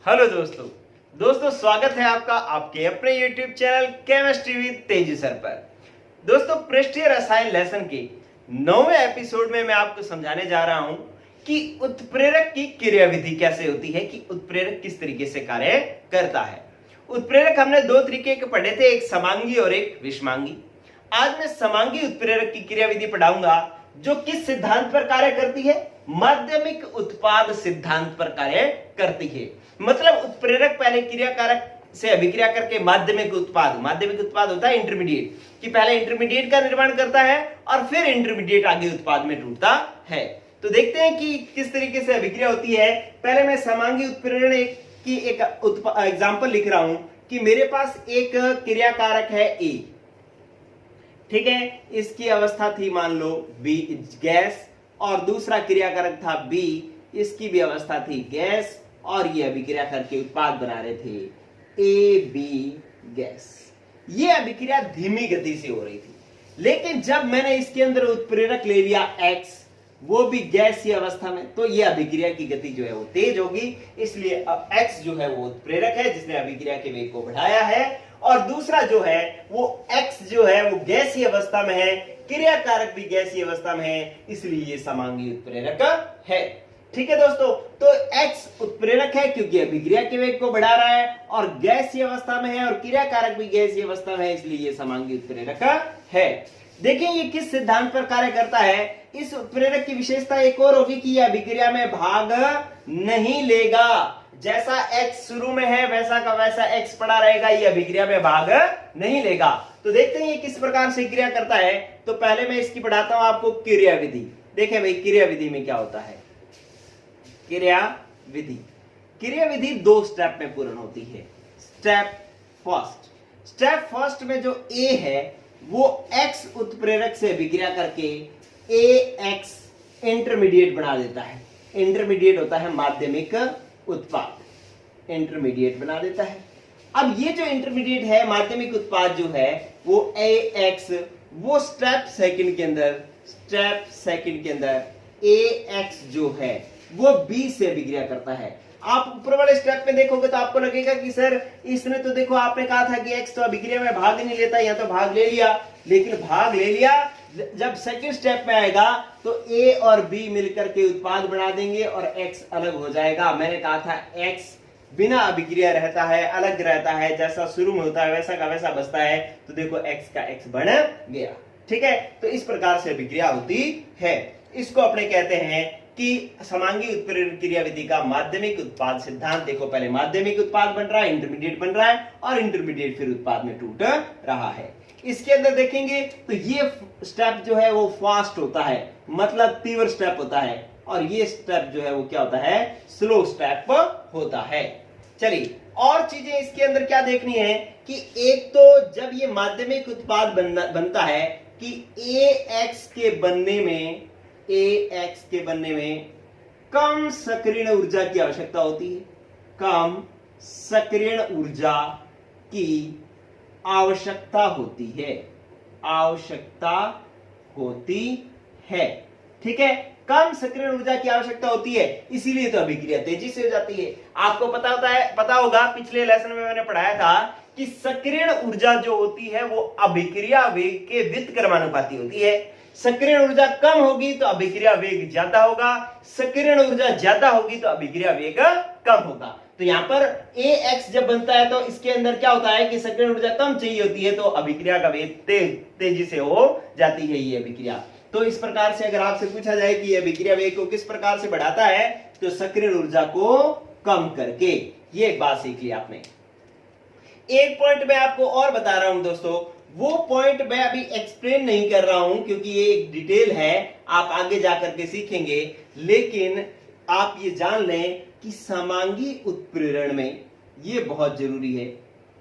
Hello दोस्तों स्वागत है आपका आपके अपने YouTube चैनल केमिस्ट्री विद तेजी सर पर। दोस्तों पृष्ठीय रसायन लेसन के 9वें एपिसोड में मैं आपको समझाने जा रहा हूं कि उत्प्रेरक की क्रियाविधि कैसे होती है, कि उत्प्रेरक किस तरीके से कार्य करता है। उत्प्रेरक हमने दो तरीके के पढ़े थे, एक समांगी और एक विषमांगी। आज मैं समांगी उत्प्रेरक की क्रियाविधि पढ़ाऊंगा जो किस सिद्धांत पर कार्य करती है, माध्यमिक उत्पाद सिद्धांत पर कार्य करती है। मतलब उत्प्रेरक पहले क्रियाकारक से अभिक्रिया करके माध्यमिक उत्पाद होता है इंटरमीडिएट, कि पहले इंटरमीडिएट का निर्माण करता है और फिर इंटरमीडिएट आगे उत्पाद में टूटता है। तो देखते हैं कि किस तरीके से अभिक्रिया होती है। पहले मैं समांगी उत्प्रेरण की एक एग्जांपल लिख रहा हूं कि मेरे पास एक क्रियाकारक है ए, ठीक है, इसकी अवस्था थी मान लो बी गैस, और दूसरा क्रियाकारक था बी, इसकी भी अवस्था थी गैस, और ये अभिक्रिया करके उत्पाद बना रहे थे ए बी गैस। ये अभिक्रिया धीमी गति से हो रही थी, लेकिन जब मैंने इसके अंदर उत्प्रेरक ले लिया एक्स, वो भी गैसीय अवस्था में, तो ये अभिक्रिया की गति जो है वो तेज होगी। इसलिए अब एक्स जो है वो उत्प्रेरक है जिसने अभिक्रिया के वेग को बढ़ाया है, और दूसरा जो है वो एक्स जो है वो गैसीय अवस्था में है, क्रियाकारक भी गैसीय अवस्था में है, इसलिए ये समांगी उत्प्रेरक है। ठीक है दोस्तों, तो एक्स उत्प्रेरक है क्योंकि अभिक्रिया के वेग को बढ़ा रहा है, और गैसीय अवस्था में है और क्रियाकारक भी गैसीय अवस्था में है, इसलिए ये समांगी उत्प्रेरक है। देखिए ये किस सिद्धांत पर कार्य करता है। इस उत्प्रेरक की विशेषता एक और होगी कि यह अभिक्रिया में भाग नहीं लेगा। जैसा एक्स शुरू में है वैसा का वैसा एक्स पड़ा रहेगा, ये अभिक्रिया में भाग नहीं लेगा। तो देखते हैं ये किस प्रकार से क्रिया करता है। तो पहले मैं इसकी पढ़ाता हूं आपको क्रियाविधि। देखें भाई क्रियाविधि में क्या होता है। क्रियाविधि दो स्टेप में पूर्ण होती है। स्टेप फर्स्ट में जो ए है वो एक्स उत्प्रेरक से अभिक्रिया करके ए एक्स इंटरमीडिएट बना देता है। इंटरमीडिएट होता है माध्यमिक उत्पाद, इंटरमीडिएट बना देता है। अब ये जो इंटरमीडिएट है माध्यमिक उत्पाद जो है वो ए एक्स, वो स्टेप सेकंड के अंदर ए एक्स जो है वो बी से अभिक्रिया करता है। आप ऊपर वाले स्टेप में देखोगे तो आपको लगेगा कि सर इसने तो देखो आपने कहा था कि एक्स तो अभिक्रिया में भाग नहीं लेता, यहां तो भाग ले लिया, लेकिन भाग ले लिया जब सेकंड स्टेप में आएगा तो ए और बी मिलकर के उत्पाद बना देंगे और एक्स अलग हो जाएगा। मैंने कहा था एक्स बिना अभिक्रिया रहता है, अलग रहता है, जैसा शुरू में होता है वैसा का वैसा बचता है। तो देखो एक्स का एक्स बन गया। ठीक है, तो इस प्रकार से अभिक्रिया होती है। इसको अपने कहते हैं कि समांगी उत्प्रेरण क्रियाविधि का माध्यमिक उत्पाद सिद्धांत। देखो पहले माध्यमिक उत्पाद बन रहा है, इंटरमीडिएट बन रहा है, और इंटरमीडिएट फिर उत्पाद में टूट रहा है। इसके अंदर देखेंगे तो ये स्टेप जो है वो फास्ट होता है, मतलब तीव्र स्टेप होता है, और ये स्टेप जो है वो क्या होता है, स्लो स्टेप होता है। चलिए और चीजें इसके अंदर क्या देखनी है कि एक तो जब ये माध्यमिक उत्पाद बनता है कि ए एक्स के बनने में कम सक्रियण ऊर्जा की आवश्यकता होती है। कम सक्रियण ऊर्जा की आवश्यकता होती है। ठीक है, कम सक्रियण ऊर्जा की आवश्यकता होती है, इसीलिए तो अभिक्रिया तेजी से हो जाती है। आपको पता होगा पिछले लेसन में मैंने पढ़ाया था कि सक्रियण ऊर्जा जो होती है वो अभिक्रिया वेग के व्युत्क्रमानुपाती होती है। सक्रियण ऊर्जा कम होगी तो अभिक्रिया वेग ज्यादा होगा, सक्रियण ऊर्जा ज्यादा होगी तो अभिक्रिया वेग कम होगा। तो यहां पर ए एक्स जब बनता है तो इसके अंदर क्या होता है कि सक्रियण ऊर्जा कम चाहिए होती है, तो अभिक्रिया का वेग तेजी से हो जाती है ये अभिक्रिया। तो इस प्रकार से अगर आपसे पूछा जाए कि ये अभिक्रिया वेग को किस प्रकार से बढ़ाता है, तो सक्रियण ऊर्जा को कम करके। ये एक बात सीख ली आपने। एक पॉइंट मैं आपको और बता रहा हूं दोस्तों, वो पॉइंट मैं अभी एक्सप्लेन नहीं कर रहा हूं क्योंकि ये एक डिटेल है, आप आगे जाकर के सीखेंगे। लेकिन आप ये जान लें कि समांगी उत्प्रेरण में ये बहुत जरूरी है।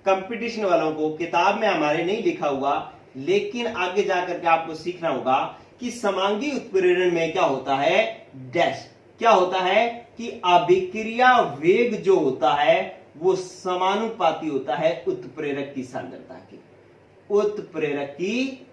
कंपटीशन वालों को किताब में हमारे नहीं लिखा हुआ, लेकिन आगे जाकर के आपको सीखना होगा कि समांगी उत्प्रेरण में क्या होता है, डैश क्या होता है कि अभिक्रिया वेग जो होता है वो समानुपाती होता है उत्प्रेरक की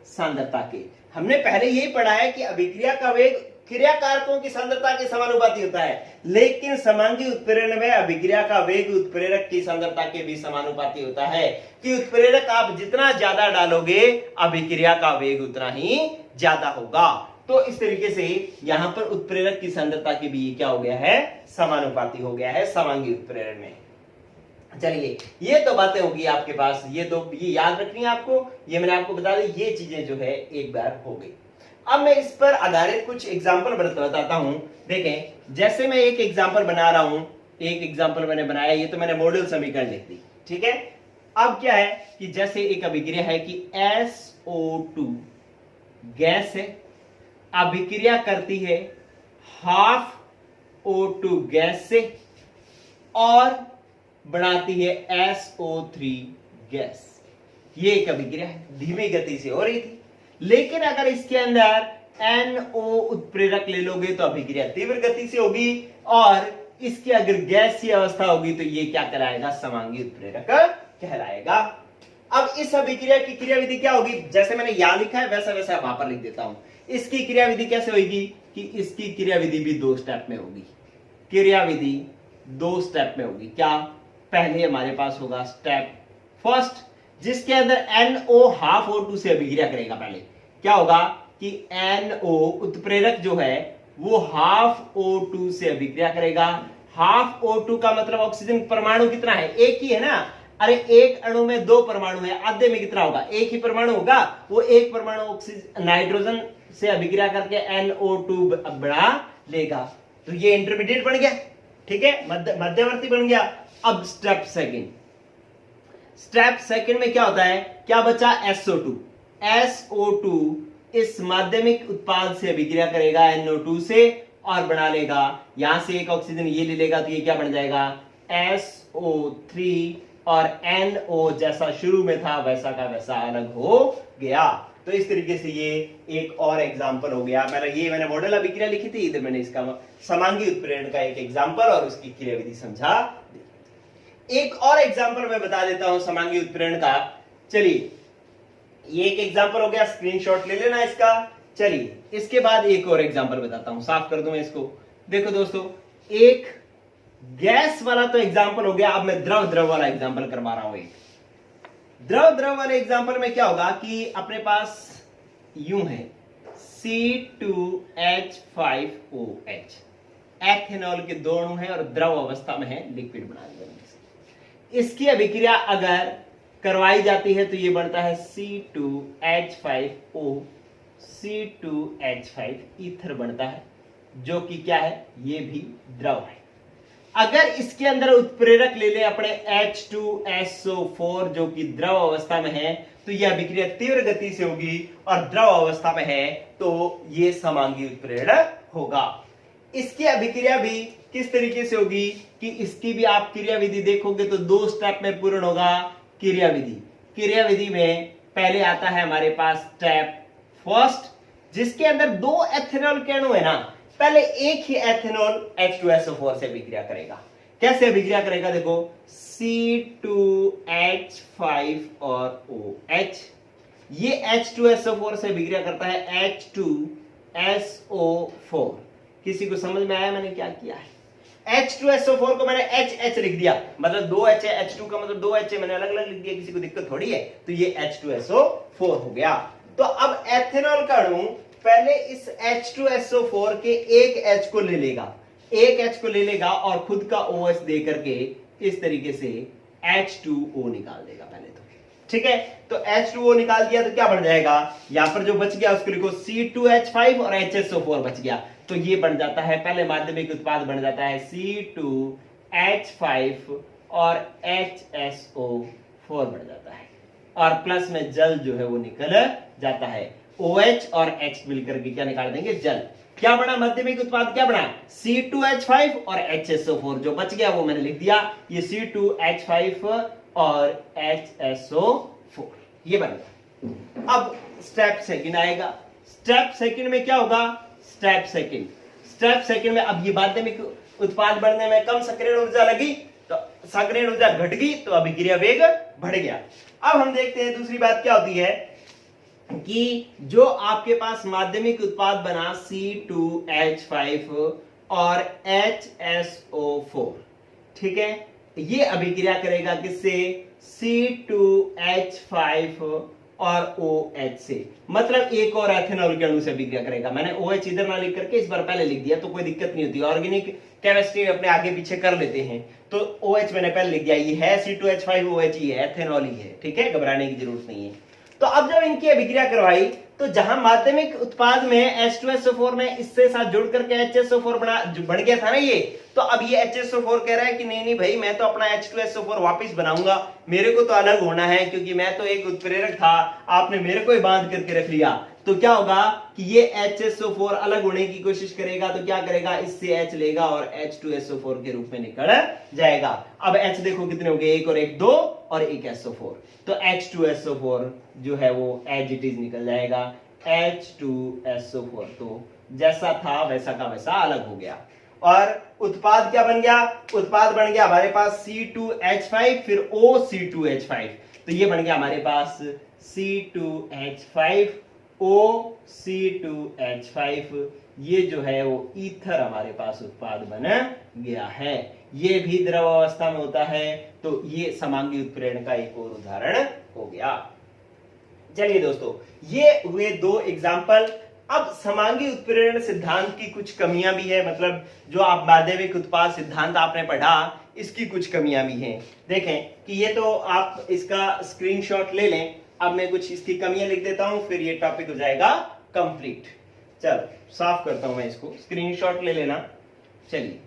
सांद्रता के। हमने पहले यही पढ़ा है कि अभिक्रिया का वेग क्रिया कारकों की सांद्रता के समानुपाती होता है, लेकिन समांगी उत्प्रेरण में अभिक्रिया का वेग उत्प्रेरक की सांद्रता के भी समानुपाती होता है कि उत्प्रेरक आप जितना ज्यादा डालोगे अभिक्रिया का वेग उतना ही ज्यादा होगा। तो इस तरीके से यहां पर उत्प्रेरक की सांद्रता के भी क्या हो गया है, समानुपाती हो गया है समांगी उत्प्रेरण में। चलिए ये तो बातें होगी आपके पास, ये याद रखनी है आपको, ये मैंने आपको बता दी, ये चीजें जो है एक बार हो गई। अब मैं इस पर आधारित कुछ एग्जाम्पल बताता हूं। देखें, जैसे मैं एक एग्जाम्पल बना रहा हूं, एक एग्जाम्पल मैंने बनाया, ये तो मैंने मॉडल समीकरण लिख दी, ठीक है। अब क्या है कि जैसे एक अभिक्रिया है कि SO2 गैस है, अभिक्रिया करती है हाफ O2 गैस से और बनाती है SO3 गैस। ये एक अभिक्रिया है, धीमी गति से हो रही थी, लेकिन अगर इसके अंदर NO उत्प्रेरक ले लोगे तो अभिक्रिया तीव्र गति से होगी, और इसकी अगर गैसीय अवस्था होगी तो ये क्या कहलाएगा, समांगी उत्प्रेरक कहलाएगा। अब इस अभिक्रिया की क्रियाविधि क्या होगी, जैसे मैंने यहां लिखा है वैसा वैसा वहां पर लिख देता हूं। इसकी क्रियाविधि कैसे होगी कि इसकी क्रियाविधि भी 2 स्टेप में होगी। क्रियाविधि 2 स्टेप में होगी। क्या, पहले हमारे पास होगा स्टेप फर्स्ट, जिसके अंदर NO हाफ O2 से अभिक्रिया करेगा। पहले क्या होगा कि NO उत्प्रेरक जो है वो हाफ O2 से अभिक्रिया करेगा। हाफ O2 का मतलब ऑक्सीजन परमाणु कितना है, एक ही है ना। अरे एक अणु में 2 परमाणु है, आधे में कितना होगा, एक ही परमाणु होगा। वो एक परमाणु ऑक्सीजन नाइट्रोजन से अभिक्रिया करके NO2 बना लेगा, तो ये इंटरमीडिएट बन गया, ठीक है, मध्यवर्ती बन गया। अब स्टेप सेकंड में क्या होता है, क्या बचा, SO2 इस माध्यमिक उत्पाद से अभिक्रिया करेगा NO2 से और बना लेगा, यहां से एक ऑक्सीजन ये ले लेगा तो ये क्या बन जाएगा, SO3, और NO जैसा शुरू में था वैसा का वैसा अलग हो गया। तो इस तरीके से ये एक और एग्जांपल हो गया। मैंने मॉडल अभिक्रिया लिखी थी, इधर मैंने इसका समांगी उत्प्रेरण का एक एग्जांपल और उसकी क्रियाविधि समझा। एक और एग्जांपल मैं बता देता हूं समांगी उत्प्रेरण का। चलिए ये एक एग्जांपल हो गया, स्क्रीनशॉट ले लेना इसका। चलिए इसके बाद एक और एग्जांपल बताता हूं, साफ कर दूं मैं इसको। देखो दोस्तों, एक गैस वाला तो एग्जांपल हो गया, अब मैं द्रव वाला एग्जांपल करवा रहा हूं। एक द्रव वाले एग्जांपल में क्या होगा कि अपने पास यूं है C2H5OH, एथेनॉल के 2 अणु है और द्रव अवस्था में है, लिक्विड बना देंगे। इसकी अभिक्रिया अगर करवाई जाती है तो ये बनता है C2H5O, C2H5 ईथर बनता है, जो कि क्या है, ये भी द्रव है। अगर इसके अंदर उत्प्रेरक ले ले अपने H2SO4 जो कि द्रव अवस्था में है, तो यह अभिक्रिया तीव्र गति से होगी, और द्रव अवस्था में है तो ये समांगी उत्प्रेरण होगा। इसकी अभिक्रिया भी किस तरीके से होगी कि इसकी भी आप क्रियाविधि देखोगे तो 2 स्टेप में पूर्ण होगा। क्रियाविधि में पहले आता है हमारे पास स्टेप फर्स्ट, जिसके अंदर 2 एथेनॉल के अणु है ना, पहले एक ही एथेनॉल H2SO4 से अभिक्रिया करेगा। कैसे अभिक्रिया करेगा, देखो C2H5 और OH, ये H2SO4 से अभिक्रिया करता है H2SO4। किसी को समझ में आया मैंने क्या किया है, H2SO4 को मैंने HH लिख दिया, मतलब 2H है, H2 का मतलब 2H है, मैंने अलग अलग लिख दिया, किसी को दिक्कत थोड़ी है। तो ये H2SO4 हो गया। तो अब एथेनॉल का अणु पहले इस H2SO4 के एक H को ले लेगा, और खुद का OH दे करके इस तरीके से H2O निकाल देगा पहले तो, ठीक है। तो H2O निकाल दिया तो क्या बन जाएगा, यहां पर जो बच गया उसको लिखो C2H5 और HSO4 बच गया, तो ये बन जाता है, पहले माध्यमिक उत्पाद बन जाता है C2H5 और HSO4 बन जाता है, और प्लस में जल जो है वो निकल जाता है। OH और H मिलकर के क्या निकाल देंगे, जल। क्या बना माध्यमिक उत्पाद, क्या बना C2H5 और HSO4, जो बच गया वो मैंने लिख दिया, ये C2H5 और HSO4 ये बन गया। अब स्टेप सेकंड आएगा। स्टेप सेकंड में क्या होगा, स्टेप सेकंड में अब ये माध्यमिक उत्पाद बढ़ने में कम सक्रियण ऊर्जा लगी तो सक्रियण ऊर्जा घट गई, तो अभिक्रिया वेग बढ़ गया। अब हम देखते हैं दूसरी बात क्या होती है। कि जो आपके पास माध्यमिक उत्पाद बना C2H5 और HSO4, ठीक है, ये अभिक्रिया करेगा किससे? C2H5 और OH से, मतलब एक और एथेनॉल के अणु से अभिक्रिया करेगा। मैंने OH इधर ना लिख करके इस बार पहले लिख दिया तो कोई दिक्कत नहीं होती, ऑर्गेनिक केमिस्ट्री अपने आगे पीछे कर लेते हैं। तो OH मैंने पहले लिख दिया, ये है C2H5OH, ही है, एथेनॉल ही है, ठीक है, घबराने की जरूरत नहीं है। तो अब जब इनकी अभिक्रिया करवाई तो जहां माध्यमिक उत्पाद में H2SO4 में इससे साथ जुड़ करके HSO4 बन गया था ना ये, तो अब ये HSO4 कह रहा है कि नहीं नहीं भाई, मैं तो अपना H2SO4 वापस बनाऊंगा, मेरे को तो अलग होना है, क्योंकि मैं तो एक उत्प्रेरक था, आपने मेरे को ही बांध करके रख लिया। तो क्या होगा कि ये HSO4 अलग होने की कोशिश करेगा, तो क्या करेगा, इससे H लेगा और H2SO4 के रूप में निकल जाएगा। अब H देखो कितने हो गए, एक और एक 2 और एक SO4, तो H2SO4 जो है वो एज इट इज निकल जाएगा, H2SO4 तो जैसा था वैसा का वैसा अलग हो गया। और उत्पाद क्या बन गया? उत्पाद बन गया हमारे पास C2H5 फिर OC2H5, तो ये बन गया हमारे पास C2H5 OC2H5, ये जो है वो ईथर हमारे पास उत्पाद बन गया है। ये भी द्रव अवस्था में होता है, तो ये समांगी उत्प्रेरण का एक और उदाहरण हो गया। चलिए दोस्तों, ये हुए 2 एग्जाम्पल। अब समांगी उत्प्रेरण सिद्धांत की कुछ कमियां भी है, मतलब जो आप माध्यमिक उत्पाद सिद्धांत आपने पढ़ा इसकी कुछ कमियां भी हैं। देखें कि ये तो आप इसका स्क्रीनशॉट ले लें, अब मैं कुछ इसकी कमियां लिख देता हूं, फिर ये टॉपिक हो जाएगा कंप्लीट। चलो साफ करता हूं मैं इसको, स्क्रीनशॉट ले लेना। चलिए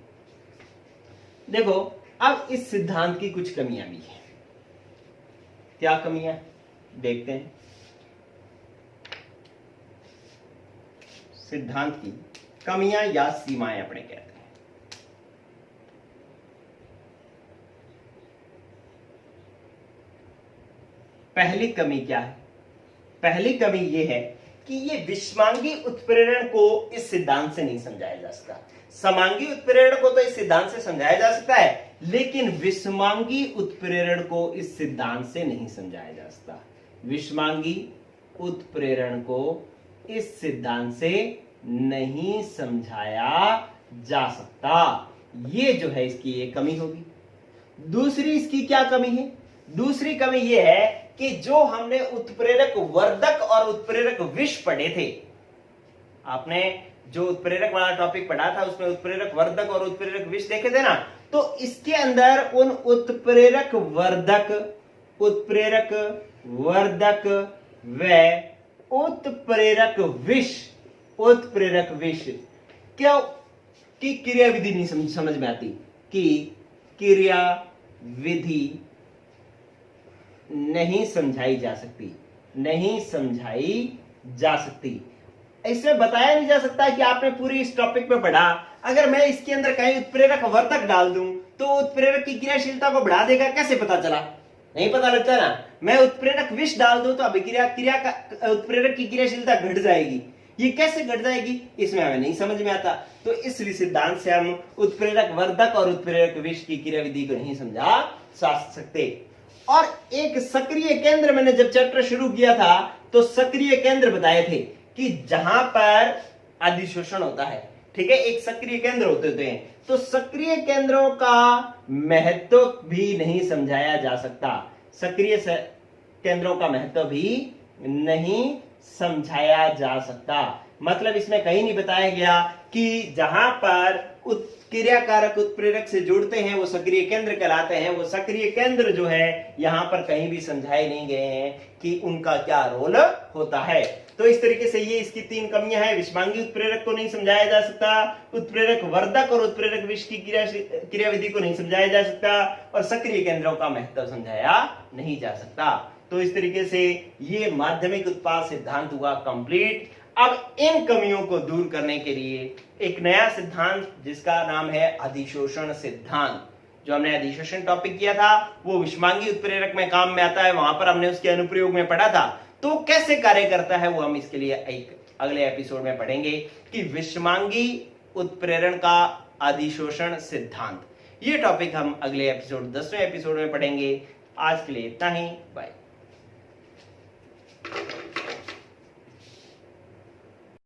देखो, अब इस सिद्धांत की कुछ कमियां भी हैं। क्या कमियां देखते हैं। सिद्धांत की कमियां या सीमाएं अपने कहते हैं। पहली कमी क्या है? पहली कमी यह है कि ये विषमांगी उत्प्रेरण को इस सिद्धांत से नहीं समझाया जा सकता। समांगी उत्प्रेरण को तो इस सिद्धांत से समझाया जा सकता है, लेकिन विषमांगी उत्प्रेरण को इस सिद्धांत से नहीं समझाया जा सकता। विषमांगी उत्प्रेरण को इस सिद्धांत से नहीं समझाया जा सकता, ये जो है इसकी एक कमी होगी। दूसरी इसकी क्या कमी है? दूसरी कमी यह है कि जो हमने उत्प्रेरक वर्धक और उत्प्रेरक विष पढ़े थे, आपने जो उत्प्रेरक वाला टॉपिक पढ़ा था उसमें उत्प्रेरक वर्धक और उत्प्रेरक विष देखे थे ना, तो इसके अंदर उन उत्प्रेरक वर्धक व उत्प्रेरक विष क्यों की क्रिया विधि नहीं समझ में आती, कि क्रिया विधि नहीं समझाई जा सकती। इसमें बताया नहीं जा सकता कि आपने पूरी इस टॉपिक पे पढ़ा, अगर मैं इसके अंदर कहीं उत्प्रेरक वर्धक डाल दूं तो उत्प्रेरक की क्रियाशीलता को बढ़ा देगा, कैसे पता चला? नहीं पता लगता ना। मैं उत्प्रेरक विष डाल दूं तो अभिक्रिया का उत्प्रेरक की क्रियाशीलता घट जाएगी, ये कैसे घट जाएगी इसमें हमें नहीं समझ में आता। तो इस सिद्धांत से हम उत्प्रेरक वर्धक और उत्प्रेरक विष की क्रिया विधि को नहीं समझा सकते। और एक सक्रिय केंद्र, मैंने जब चैप्टर शुरू किया था तो सक्रिय केंद्र बताए थे कि जहां पर अधिशोषण होता है, ठीक है, एक सक्रिय केंद्र होते हैं, तो सक्रिय केंद्रों का महत्व भी नहीं समझाया जा सकता। सक्रिय केंद्रों का महत्व भी नहीं समझाया जा सकता। मतलब इसमें कहीं नहीं बताया गया कि जहां पर क्रियाकारक उत्प्रेरक से जुड़ते हैं वो सक्रिय केंद्र कहलाते हैं। वो सक्रिय केंद्र जो है यहां पर कहीं भी समझाए नहीं गए हैं कि उनका क्या रोल होता है। तो इस तरीके से ये इसकी 3 कमियां हैं। विषमांगी उत्प्रेरक को नहीं समझाया जा सकता, उत्प्रेरक वर्धक और उत्प्रेरक विष की क्रिया विधि को नहीं समझाया जा सकता, और सक्रिय केंद्रों का महत्व समझाया नहीं जा सकता। तो इस तरीके से ये माध्यमिक उत्पाद सिद्धांत हुआ कंप्लीट। अब इन कमियों को दूर करने के लिए एक नया सिद्धांत जिसका नाम है अधिशोषण सिद्धांत, जो हमने अधिशोषण टॉपिक किया था वो विषमांगी उत्प्रेरक में काम में आता है, वहां पर हमने उसके अनुप्रयोग में पढ़ा था। तो कैसे कार्य करता है वो हम इसके लिए एक अगले एपिसोड में पढ़ेंगे कि विषमांगी उत्प्रेरण का अधिशोषण सिद्धांत। ये टॉपिक हम अगले एपिसोड 10वें एपिसोड में पढ़ेंगे। आज के लिए इतना ही, बाय।